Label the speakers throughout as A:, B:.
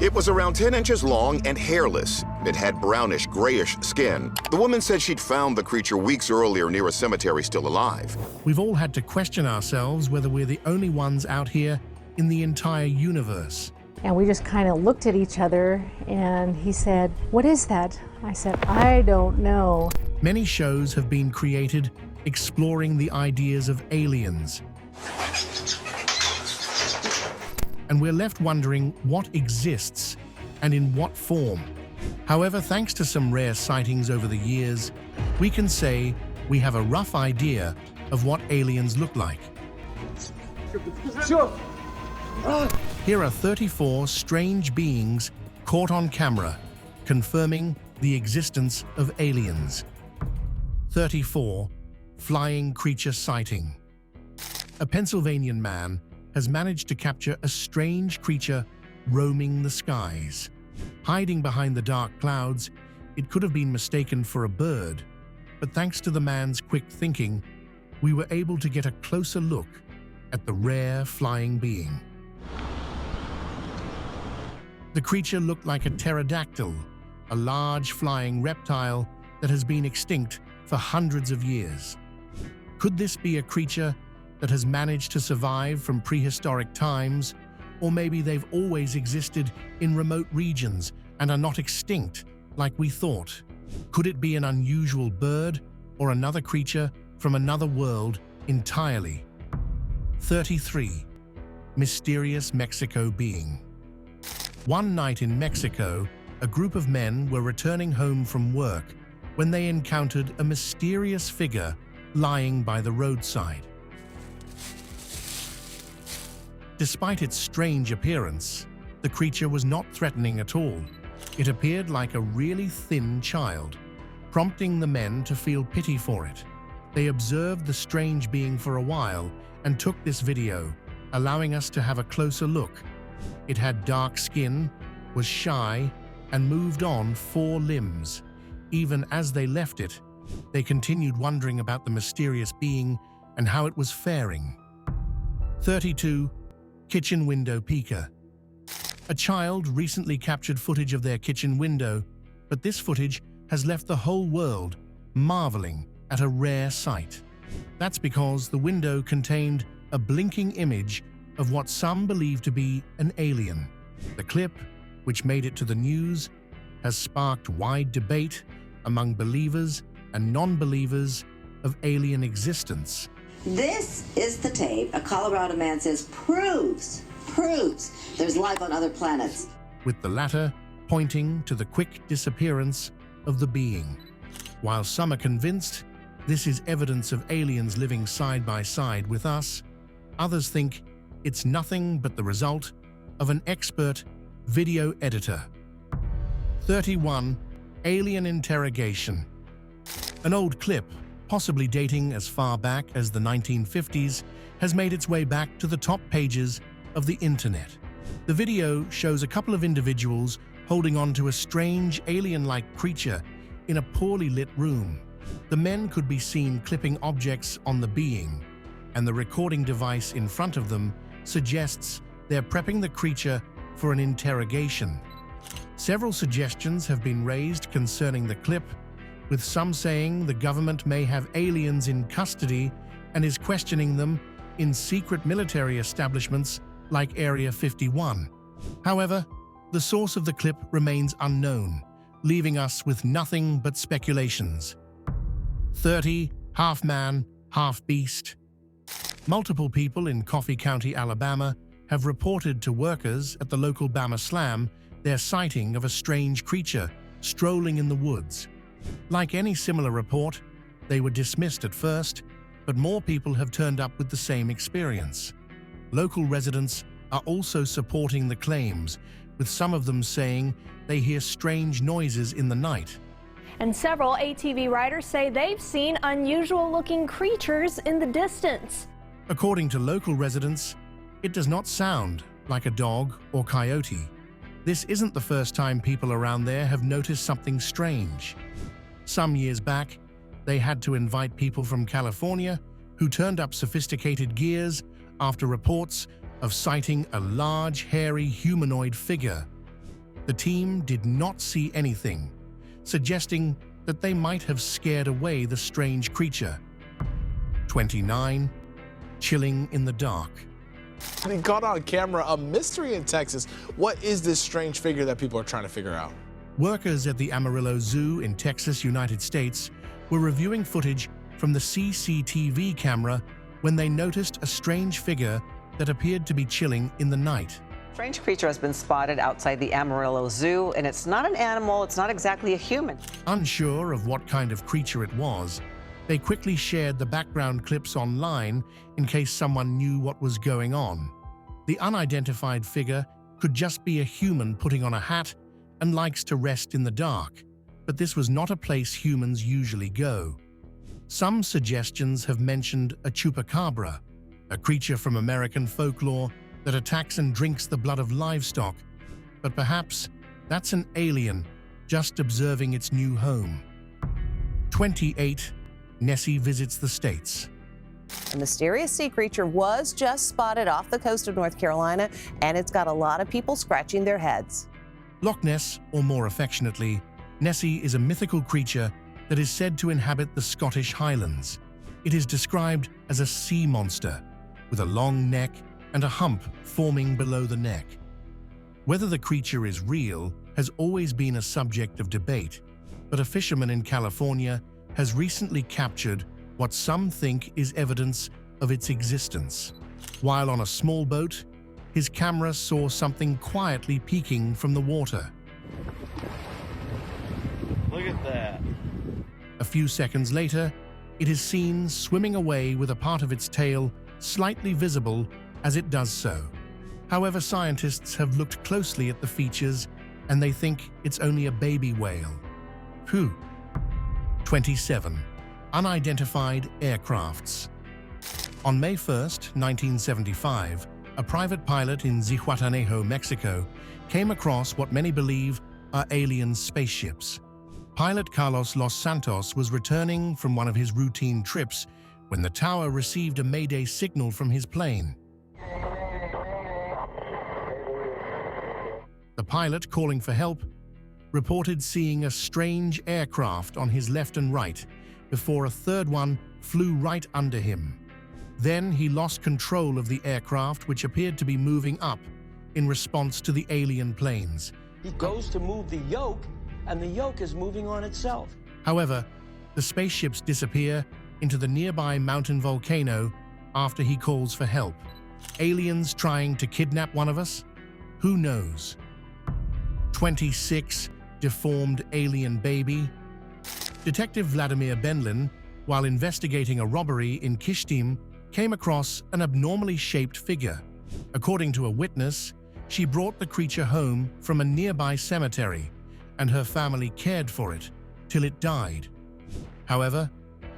A: It was around 10 inches long and hairless. It had brownish, grayish skin. The woman said she'd found the creature weeks earlier near a cemetery still alive.
B: We've all had to question ourselves whether we're the only ones out here in the entire universe.
C: And we just kind of looked at each other, and he said, "What is that?" I said, "I don't know."
B: Many shows have been created exploring the ideas of aliens. And we're left wondering what exists and in what form. However, thanks to some rare sightings over the years, we can say we have a rough idea of what aliens look like. Here are 34 strange beings caught on camera, confirming the existence of aliens. 34. Flying creature sighting. A Pennsylvanian man has managed to capture a strange creature roaming the skies. Hiding behind the dark clouds, it could have been mistaken for a bird, but thanks to the man's quick thinking, we were able to get a closer look at the rare flying being. The creature looked like a pterodactyl, a large flying reptile that has been extinct for hundreds of years. Could this be a creature that has managed to survive from prehistoric times, or maybe they've always existed in remote regions and are not extinct like we thought? Could it be an unusual bird or another creature from another world entirely? 33. Mysterious Mexico being. One night in Mexico, a group of men were returning home from work when they encountered a mysterious figure lying by the roadside. Despite its strange appearance, the creature was not threatening at all. It appeared like a really thin child, prompting the men to feel pity for it. They observed the strange being for a while and took this video, allowing us to have a closer look. It had dark skin, was shy, and moved on 4 limbs. Even as they left it, they continued wondering about the mysterious being and how it was faring. 32. Kitchen window peeker. A child recently captured footage of their kitchen window, but this footage has left the whole world marveling at a rare sight. That's because the window contained a blinking image of what some believe to be an alien. The clip, which made it to the news, has sparked wide debate among believers and non-believers of alien existence.
D: This is the tape a Colorado man says proves there's life on other planets.
B: With the latter pointing to the quick disappearance of the being. While some are convinced this is evidence of aliens living side by side with us, others think it's nothing but the result of an expert video editor. 31. Alien interrogation. An old clip, possibly dating as far back as the 1950s, has made its way back to the top pages of the internet. The video shows a couple of individuals holding on to a strange alien-like creature in a poorly lit room. The men could be seen clipping objects on the being, and the recording device in front of them suggests they're prepping the creature for an interrogation. Several suggestions have been raised concerning the clip, with some saying the government may have aliens in custody and is questioning them in secret military establishments like Area 51. However, the source of the clip remains unknown, leaving us with nothing but speculations. 30. Half man, half beast. Multiple people in Coffee County, Alabama, have reported to workers at the local Bama Slam their sighting of a strange creature strolling in the woods. Like any similar report, they were dismissed at first, but more people have turned up with the same experience. Local residents are also supporting the claims, with some of them saying they hear strange noises in the night.
E: And several ATV riders say they've seen unusual-looking creatures in the distance.
B: According to local residents, it does not sound like a dog or coyote. This isn't the first time people around there have noticed something strange. Some years back, they had to invite people from California who turned up sophisticated gears after reports of sighting a large, hairy humanoid figure. The team did not see anything, suggesting that they might have scared away the strange creature. 29. Chilling in the dark.
F: And he caught on camera a mystery in Texas. What is this strange figure that people are trying to figure out?
B: Workers at the Amarillo Zoo in Texas, United States, were reviewing footage from the CCTV camera when they noticed a strange figure that appeared to be chilling in the night.
G: Strange creature has been spotted outside the Amarillo Zoo, and it's not an animal, it's not exactly a human.
B: Unsure of what kind of creature it was, they quickly shared the background clips online in case someone knew what was going on. The unidentified figure could just be a human putting on a hat and likes to rest in the dark, but this was not a place humans usually go. Some suggestions have mentioned a chupacabra, a creature from American folklore that attacks and drinks the blood of livestock, but perhaps that's an alien just observing its new home. 28. Nessie visits the States.
G: A mysterious sea creature was just spotted off the coast of North Carolina, and it's got a lot of people scratching their heads.
B: Loch Ness, or more affectionately, Nessie, is a mythical creature that is said to inhabit the Scottish Highlands. It is described as a sea monster with a long neck and a hump forming below the neck. Whether the creature is real has always been a subject of debate, but a fisherman in California has recently captured what some think is evidence of its existence. While on a small boat, his camera saw something quietly peeking from the water.
H: Look at that.
B: A few seconds later, it is seen swimming away with a part of its tail slightly visible as it does so. However, scientists have looked closely at the features and they think it's only a baby whale. Phew. 27. Unidentified aircrafts. On May 1st, 1975, a private pilot in Zihuatanejo, Mexico, came across what many believe are alien spaceships. Pilot Carlos Los Santos was returning from one of his routine trips when the tower received a mayday signal from his plane. The pilot, calling for help, reported seeing a strange aircraft on his left and right before a third one flew right under him. Then he lost control of the aircraft, which appeared to be moving up in response to the alien planes.
H: He goes to move the yoke, and the yoke is moving on itself.
B: However, the spaceships disappear into the nearby mountain volcano after he calls for help. Aliens trying to kidnap one of us? Who knows? 26. Deformed alien baby. Detective Vladimir Benlin, while investigating a robbery in Kishtim, came across an abnormally shaped figure. According to a witness, she brought the creature home from a nearby cemetery, and her family cared for it till it died. However,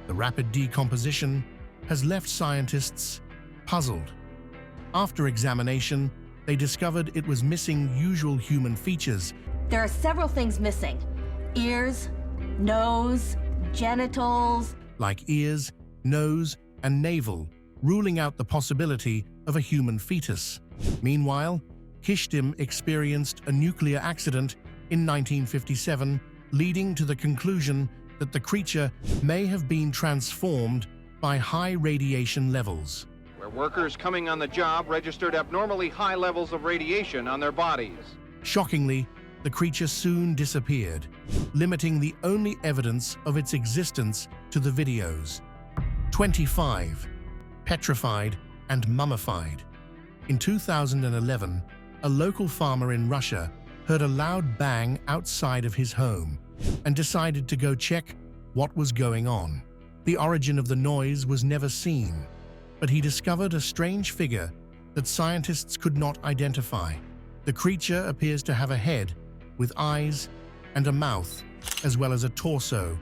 B: the rapid decomposition has left scientists puzzled. After examination, they discovered it was missing usual human features.
I: There are several things missing. Ears, nose, genitals.
B: Like ears, nose, and navel, ruling out the possibility of a human fetus. Meanwhile, Kishtim experienced a nuclear accident in 1957, leading to the conclusion that the creature may have been transformed by high radiation levels.
J: Where workers coming on the job registered abnormally high levels of radiation on their bodies.
B: Shockingly, the creature soon disappeared, limiting the only evidence of its existence to the videos. 25. Petrified and mummified. In 2011, a local farmer in Russia heard a loud bang outside of his home and decided to go check what was going on. The origin of the noise was never seen, but he discovered a strange figure that scientists could not identify. The creature appears to have a head with eyes and a mouth, as well as a torso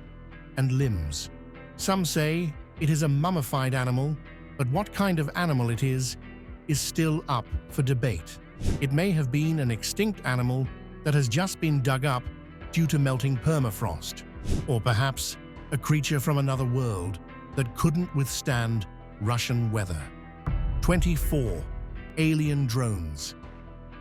B: and limbs. Some say it is a mummified animal, but what kind of animal it is still up for debate. It may have been an extinct animal that has just been dug up due to melting permafrost, or perhaps a creature from another world that couldn't withstand Russian weather. 24. Alien drones.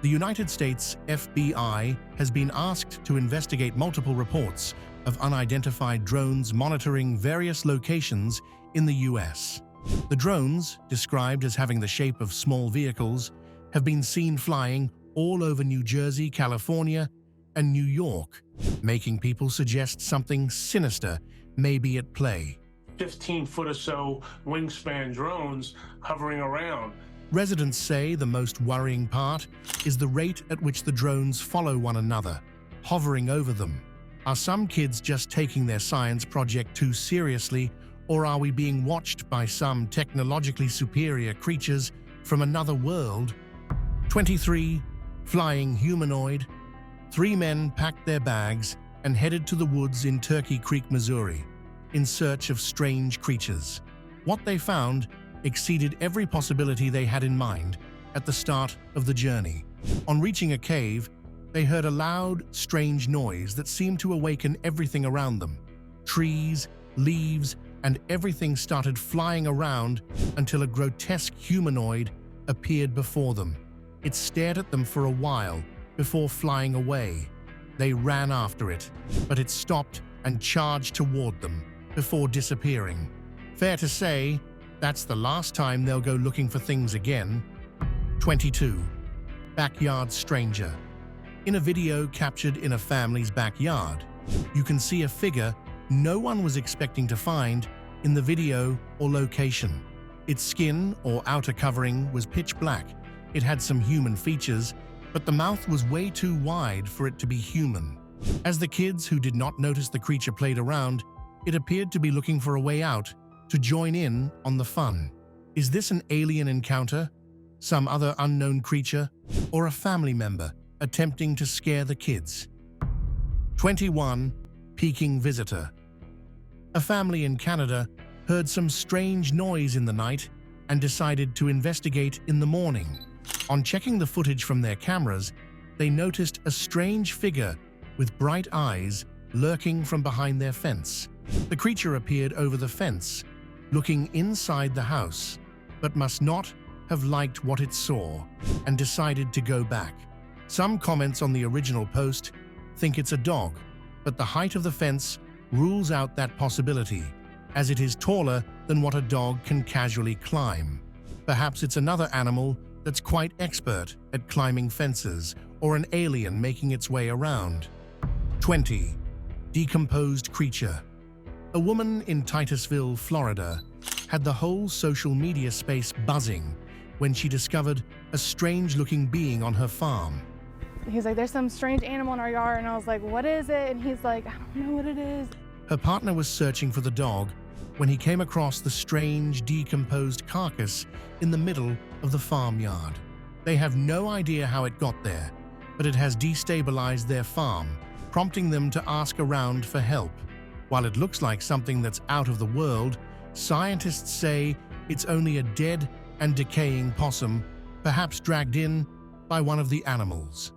B: The United States FBI has been asked to investigate multiple reports of unidentified drones monitoring various locations in the US. The drones, described as having the shape of small vehicles, have been seen flying all over New Jersey, California, and New York, making people suggest something sinister may be at play.
K: 15-foot or so wingspan drones hovering around.
B: Residents say the most worrying part is the rate at which the drones follow one another, hovering over them. Are some kids just taking their science project too seriously, or are we being watched by some technologically superior creatures from another world? 23. Flying humanoid. 3 men packed their bags and headed to the woods in Turkey Creek, Missouri, in search of strange creatures. What they found exceeded every possibility they had in mind at the start of the journey. On reaching a cave, they heard a loud, strange noise that seemed to awaken everything around them. Trees, leaves, and everything started flying around until a grotesque humanoid appeared before them. It stared at them for a while before flying away. They ran after it, but it stopped and charged toward them before disappearing. Fair to say, that's the last time they'll go looking for things again. 22. Backyard stranger. In a video captured in a family's backyard, you can see a figure no one was expecting to find in the video or location. Its skin or outer covering was pitch black. It had some human features, but the mouth was way too wide for it to be human. As the kids who did not notice the creature played around, it appeared to be looking for a way out to join in on the fun. Is this an alien encounter, some other unknown creature, or a family member attempting to scare the kids? 21. Peeking visitor. A family in Canada heard some strange noise in the night and decided to investigate in the morning. On checking the footage from their cameras, they noticed a strange figure with bright eyes lurking from behind their fence. The creature appeared over the fence, looking inside the house, but must not have liked what it saw and decided to go back. Some comments on the original post think it's a dog, but the height of the fence rules out that possibility, as it is taller than what a dog can casually climb. Perhaps it's another animal that's quite expert at climbing fences, or an alien making its way around. 20. Decomposed creature. A woman in Titusville, Florida, had the whole social media space buzzing when she discovered a strange-looking being on her farm.
L: He's like, there's some strange animal in our yard, and I was like, what is it? And he's like, I don't know what it is.
B: Her partner was searching for the dog when he came across the strange, decomposed carcass in the middle of the farmyard. They have no idea how it got there, but it has destabilized their farm, prompting them to ask around for help. While it looks like something that's out of the world, scientists say it's only a dead and decaying possum, perhaps dragged in by one of the animals.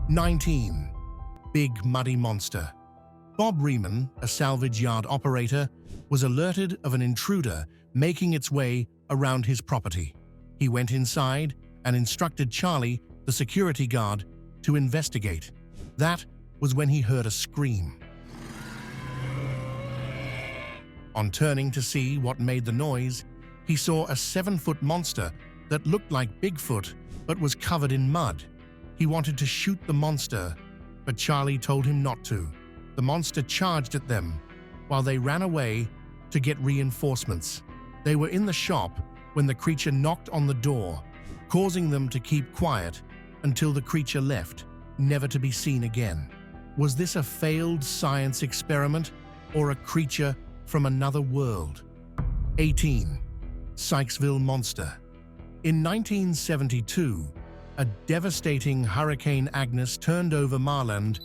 B: 19. Big muddy monster. Bob Riemann, a salvage yard operator, was alerted of an intruder making its way around his property. He went inside and instructed Charlie, the security guard, to investigate. That was when he heard a scream. On turning to see what made the noise, he saw a 7-foot monster that looked like Bigfoot but was covered in mud. He wanted to shoot the monster, but Charlie told him not to. The monster charged at them while they ran away to get reinforcements. They were in the shop when the creature knocked on the door, causing them to keep quiet until the creature left, never to be seen again. Was this a failed science experiment or a creature from another world? 18. Sykesville monster. In 1972, a devastating Hurricane Agnes turned over Marland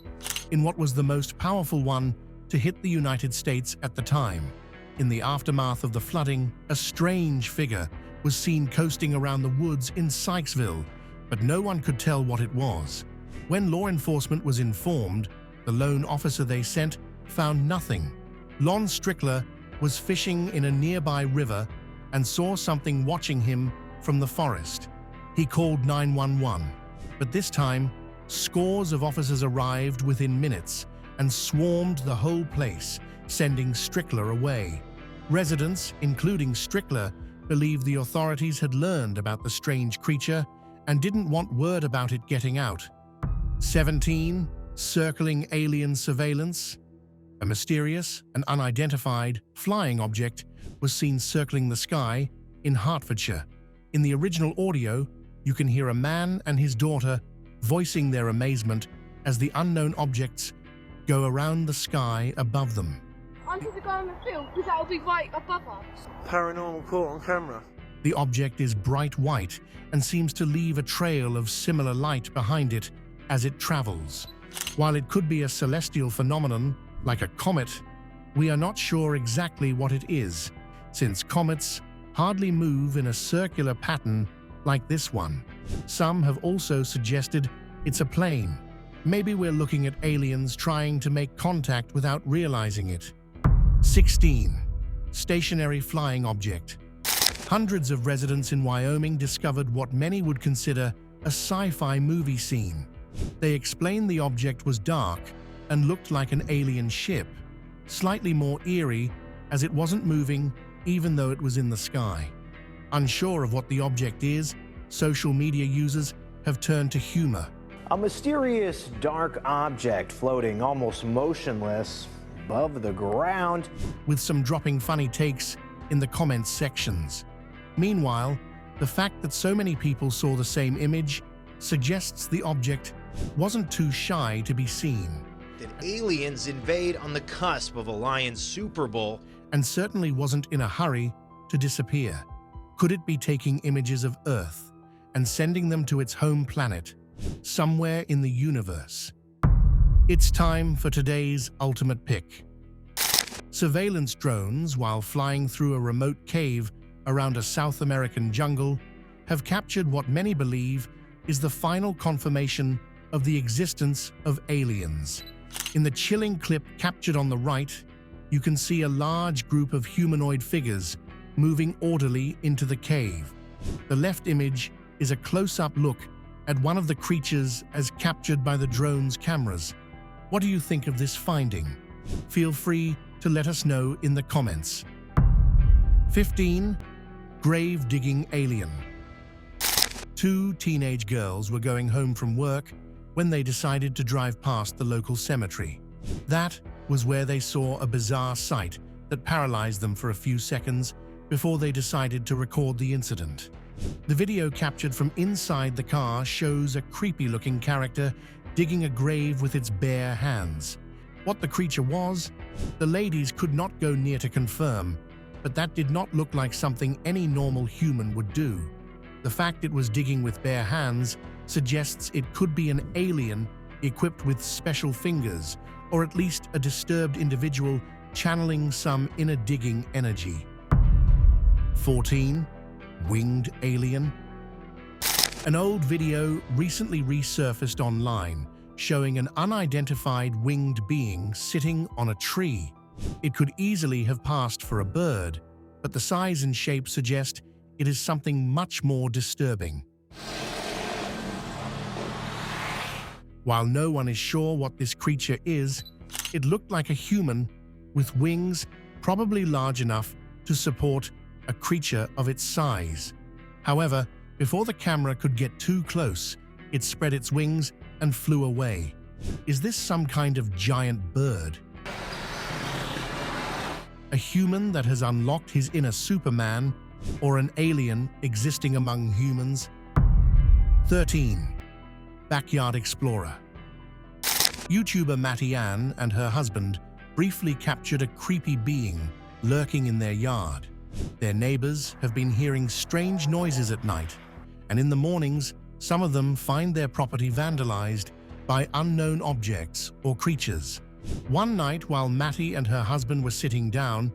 B: in what was the most powerful one to hit the United States at the time. In the aftermath of the flooding, a strange figure was seen coasting around the woods in Sykesville, but no one could tell what it was. When law enforcement was informed, the lone officer they sent found nothing. Lon Strickler was fishing in a nearby river and saw something watching him from the forest. He called 911. But this time, scores of officers arrived within minutes and swarmed the whole place, sending Strickler away. Residents, including Strickler, believed the authorities had learned about the strange creature and didn't want word about it getting out. 17. Circling alien surveillance. A mysterious and unidentified flying object was seen circling the sky in Hertfordshire. In the original audio, you can hear a man and his daughter voicing their amazement as the unknown objects go around the sky above them.
L: Onto the guy on the field, because that'll be right above us.
F: Paranormal caught on camera.
B: The object is bright white and seems to leave a trail of similar light behind it as it travels. While it could be a celestial phenomenon, like a comet, we are not sure exactly what it is, since comets hardly move in a circular pattern like this one. Some have also suggested it's a plane. Maybe we're looking at aliens trying to make contact without realizing it. 16. Stationary flying object. Hundreds of residents in Wyoming discovered what many would consider a sci-fi movie scene. They explained the object was dark and looked like an alien ship, slightly more eerie as it wasn't moving even though it was in the sky. Unsure of what the object is, social media users have turned to humor.
M: A mysterious dark object floating almost motionless above the ground,
B: with some dropping funny takes in the comments sections. Meanwhile, the fact that so many people saw the same image suggests the object wasn't too shy to be seen.
N: Did aliens invade on the cusp of a Lions Super Bowl?
B: And certainly wasn't in a hurry to disappear. Could it be taking images of Earth and sending them to its home planet, somewhere in the universe? It's time for today's ultimate pick. Surveillance drones, while flying through a remote cave around a South American jungle, have captured what many believe is the final confirmation of the existence of aliens. In the chilling clip captured on the right, you can see a large group of humanoid figures moving orderly into the cave. The left image is a close-up look at one of the creatures as captured by the drone's cameras. What do you think of this finding? Feel free to let us know in the comments. 15. Grave-digging alien. Two teenage girls were going home from work when they decided to drive past the local cemetery. That was where they saw a bizarre sight that paralyzed them for a few seconds before they decided to record the incident. The video captured from inside the car shows a creepy-looking character digging a grave with its bare hands. What the creature was, the ladies could not go near to confirm, but that did not look like something any normal human would do. The fact it was digging with bare hands suggests it could be an alien equipped with special fingers, or at least a disturbed individual channeling some inner digging energy. 14. Winged alien. An old video recently resurfaced online showing an unidentified winged being sitting on a tree. It could easily have passed for a bird, but the size and shape suggest it is something much more disturbing. While no one is sure what this creature is, it looked like a human with wings probably large enough to support a creature of its size. However, before the camera could get too close, it spread its wings and flew away. Is this some kind of giant bird? A human that has unlocked his inner Superman, or an alien existing among humans? 13. Backyard explorer. YouTuber Matty Ann and her husband briefly captured a creepy being lurking in their yard. Their neighbors have been hearing strange noises at night, and in the mornings, some of them find their property vandalized by unknown objects or creatures. One night, while Matty and her husband were sitting down,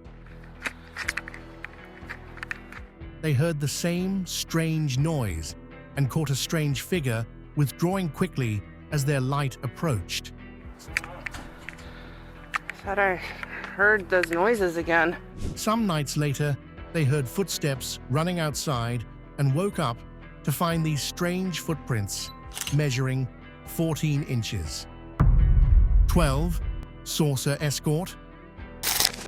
B: they heard the same strange noise and caught a strange figure withdrawing quickly as their light approached.
O: Thought I heard those noises again.
B: Some nights later, they heard footsteps running outside and woke up to find these strange footprints measuring 14 inches. 12. Saucer escort.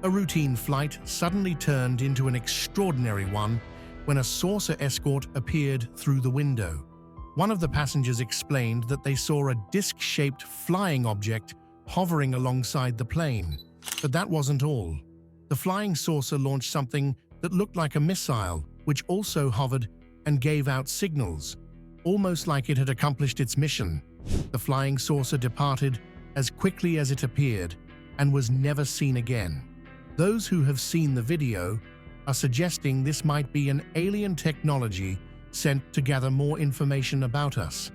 B: A routine flight suddenly turned into an extraordinary one when a saucer escort appeared through the window. One of the passengers explained that they saw a disc-shaped flying object hovering alongside the plane. But that wasn't all. The flying saucer launched something that looked like a missile, which also hovered and gave out signals, almost like it had accomplished its mission. The flying saucer departed as quickly as it appeared and was never seen again. Those who have seen the video are suggesting this might be an alien technology sent to gather more information about us.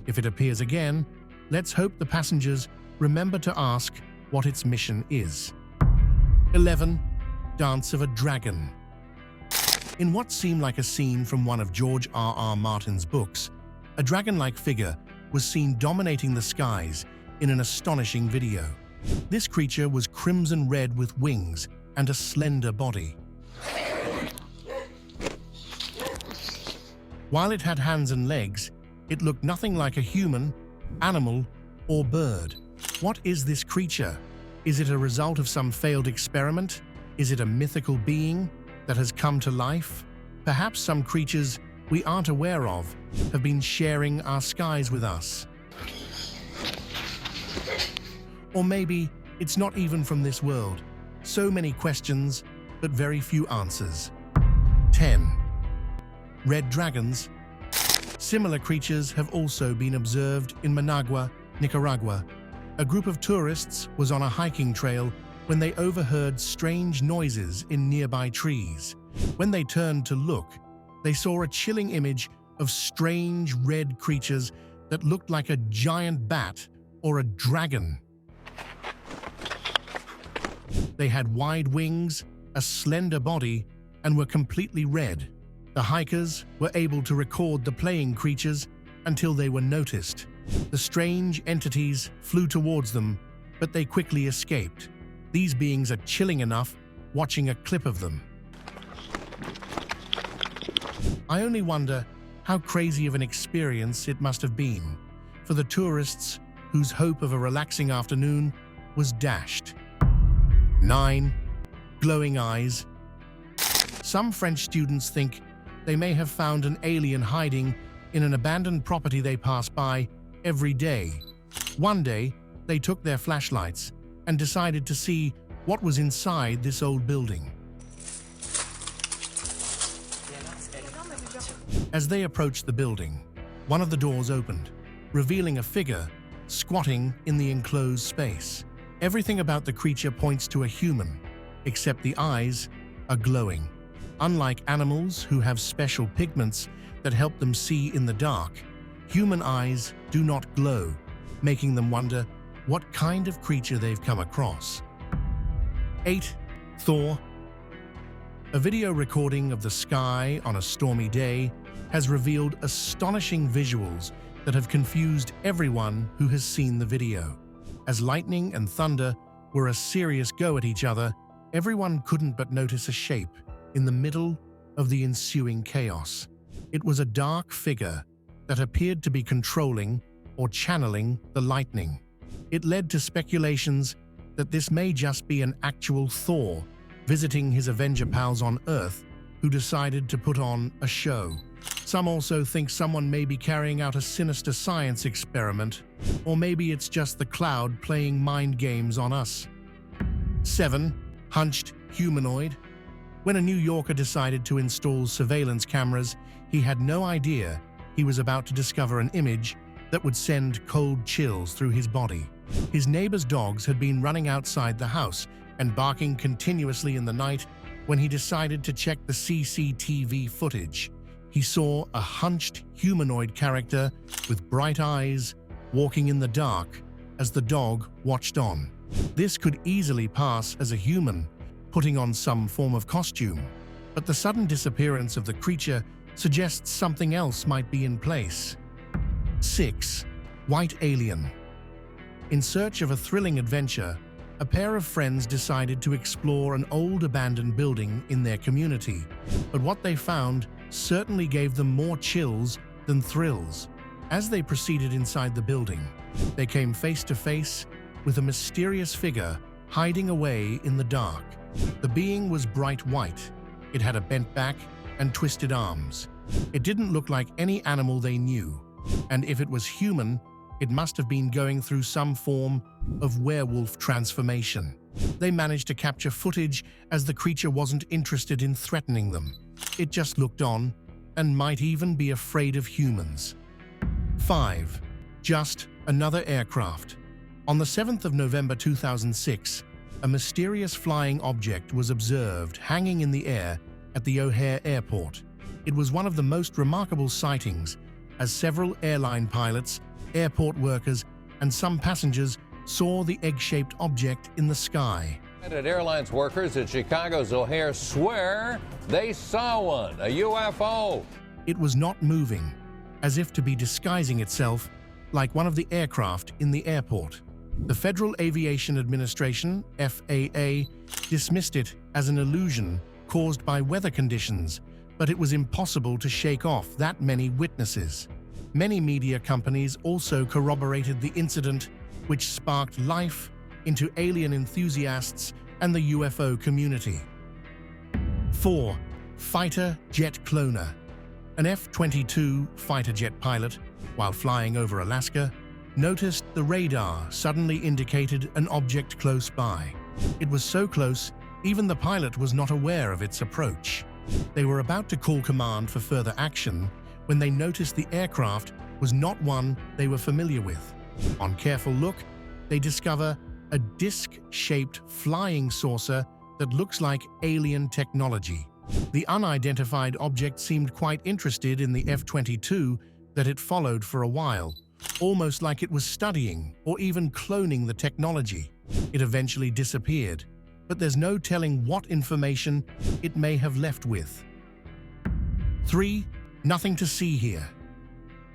B: If it appears again, let's hope the passengers remember to ask what its mission is. 11. Dance of a Dragon. In what seemed like a scene from one of George R.R. Martin's books, a dragon-like figure was seen dominating the skies in an astonishing video. This creature was crimson red with wings and a slender body. While it had hands and legs, it looked nothing like a human, animal, or bird. What is this creature? Is it a result of some failed experiment? Is it a mythical being that has come to life? Perhaps some creatures we aren't aware of have been sharing our skies with us. Or maybe it's not even from this world. So many questions, but very few answers. 10. Red dragons. Similar creatures have also been observed in Managua, Nicaragua. A group of tourists was on a hiking trail when they overheard strange noises in nearby trees. When they turned to look, they saw a chilling image of strange red creatures that looked like a giant bat or a dragon. They had wide wings, a slender body, and were completely red. The hikers were able to record the playing creatures until they were noticed. The strange entities flew towards them, but they quickly escaped. These beings are chilling enough watching a clip of them. I only wonder how crazy of an experience it must have been for the tourists whose hope of a relaxing afternoon was dashed. 9. Glowing eyes. Some French students think they may have found an alien hiding in an abandoned property they pass by every day. One day, they took their flashlights and decided to see what was inside this old building. As they approached the building, one of the doors opened, revealing a figure squatting in the enclosed space. Everything about the creature points to a human, except the eyes are glowing. Unlike animals who have special pigments that help them see in the dark, human eyes do not glow, making them wonder what kind of creature they've come across. 8. Thor. A video recording of the sky on a stormy day has revealed astonishing visuals that have confused everyone who has seen the video. As lightning and thunder were a serious go at each other, everyone couldn't but notice a shape in the middle of the ensuing chaos. It was a dark figure that appeared to be controlling or channeling the lightning. It led to speculations that this may just be an actual Thor visiting his Avenger pals on Earth who decided to put on a show. Some also think someone may be carrying out a sinister science experiment, or maybe it's just the cloud playing mind games on us. 7. Hunched humanoid. When a New Yorker decided to install surveillance cameras, he had no idea he was about to discover an image that would send cold chills through his body. His neighbor's dogs had been running outside the house and barking continuously in the night when he decided to check the CCTV footage. He saw a hunched humanoid character with bright eyes walking in the dark as the dog watched on. This could easily pass as a human, putting on some form of costume, but the sudden disappearance of the creature suggests something else might be in place. 6. White alien. In search of a thrilling adventure, a pair of friends decided to explore an old abandoned building in their community, but what they found certainly gave them more chills than thrills. As they proceeded inside the building, they came face to face with a mysterious figure hiding away in the dark. The being was bright white. It had a bent back and twisted arms. It didn't look like any animal they knew, and if it was human, it must have been going through some form of werewolf transformation. They managed to capture footage as the creature wasn't interested in threatening them. It just looked on and might even be afraid of humans. 5. Just another aircraft. On the 7th of November 2006, a mysterious flying object was observed hanging in the air at the O'Hare Airport. It was one of the most remarkable sightings, as several airline pilots, airport workers, and some passengers saw the egg-shaped object in the sky.
P: United Airlines workers at Chicago's O'Hare swear they saw one, a UFO.
B: It was not moving, as if to be disguising itself like one of the aircraft in the airport. The Federal Aviation Administration, FAA, dismissed it as an illusion caused by weather conditions, but it was impossible to shake off that many witnesses. Many media companies also corroborated the incident, which sparked life into alien enthusiasts and the UFO community. 4. Fighter jet cloner. An F-22 fighter jet pilot, while flying over Alaska, noticed the radar suddenly indicated an object close by. It was so close, even the pilot was not aware of its approach. They were about to call command for further action when they noticed the aircraft was not one they were familiar with. On careful look, they discover a disc-shaped flying saucer that looks like alien technology. The unidentified object seemed quite interested in the F-22 that it followed for a while, almost like it was studying or even cloning the technology. It eventually disappeared, but there's no telling what information it may have left with. 3. Nothing to see here.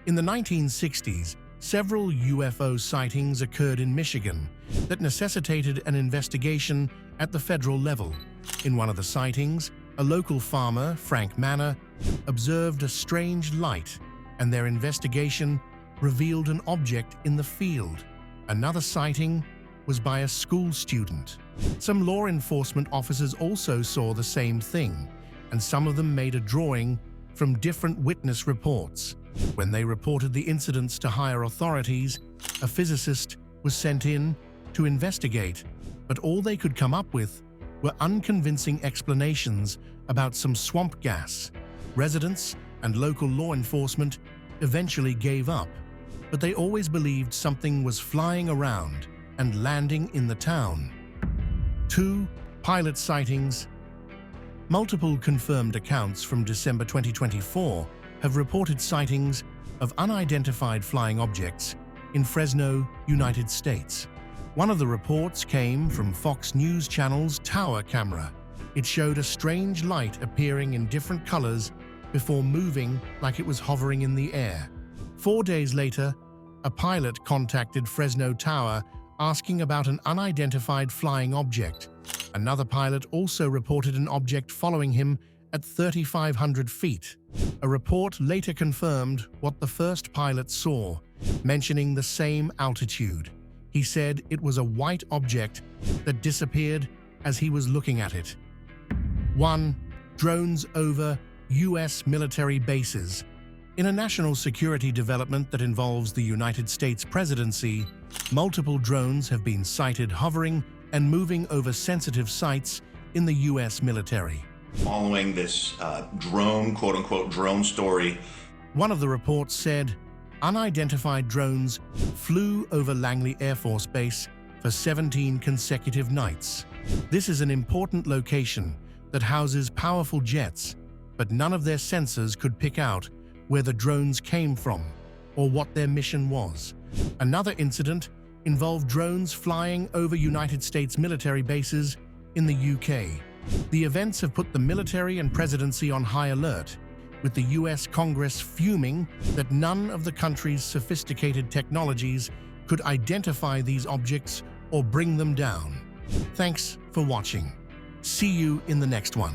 B: In the 1960s, several UFO sightings occurred in Michigan that necessitated an investigation at the federal level. In one of the sightings, a local farmer, Frank Manor, observed a strange light, and their investigation revealed an object in the field. Another sighting was by a school student. Some law enforcement officers also saw the same thing, and some of them made a drawing from different witness reports. When they reported the incidents to higher authorities, a physicist was sent in to investigate, but all they could come up with were unconvincing explanations about some swamp gas. Residents and local law enforcement eventually gave up, but they always believed something was flying around and landing in the town. 2. Pilot sightings. Multiple confirmed accounts from December 2024 have reported sightings of unidentified flying objects in Fresno, United States. One of the reports came from Fox News Channel's tower camera. It showed a strange light appearing in different colors before moving like it was hovering in the air. 4 days later, a pilot contacted Fresno Tower asking about an unidentified flying object. Another pilot also reported an object following him at 3,500 feet. A report later confirmed what the first pilot saw, mentioning the same altitude. He said it was a white object that disappeared as he was looking at it. 1. Drones over U.S. military bases. In a national security development that involves the United States presidency, multiple drones have been sighted hovering and moving over sensitive sites in the U.S. military.
Q: Following this drone, quote-unquote, drone story.
B: One of the reports said unidentified drones flew over Langley Air Force Base for 17 consecutive nights. This is an important location that houses powerful jets, but none of their sensors could pick out where the drones came from or what their mission was. Another incident involved drones flying over United States military bases in the UK. The events have put the military and presidency on high alert, with the US Congress fuming that none of the country's sophisticated technologies could identify these objects or bring them down. Thanks for watching. See you in the next one.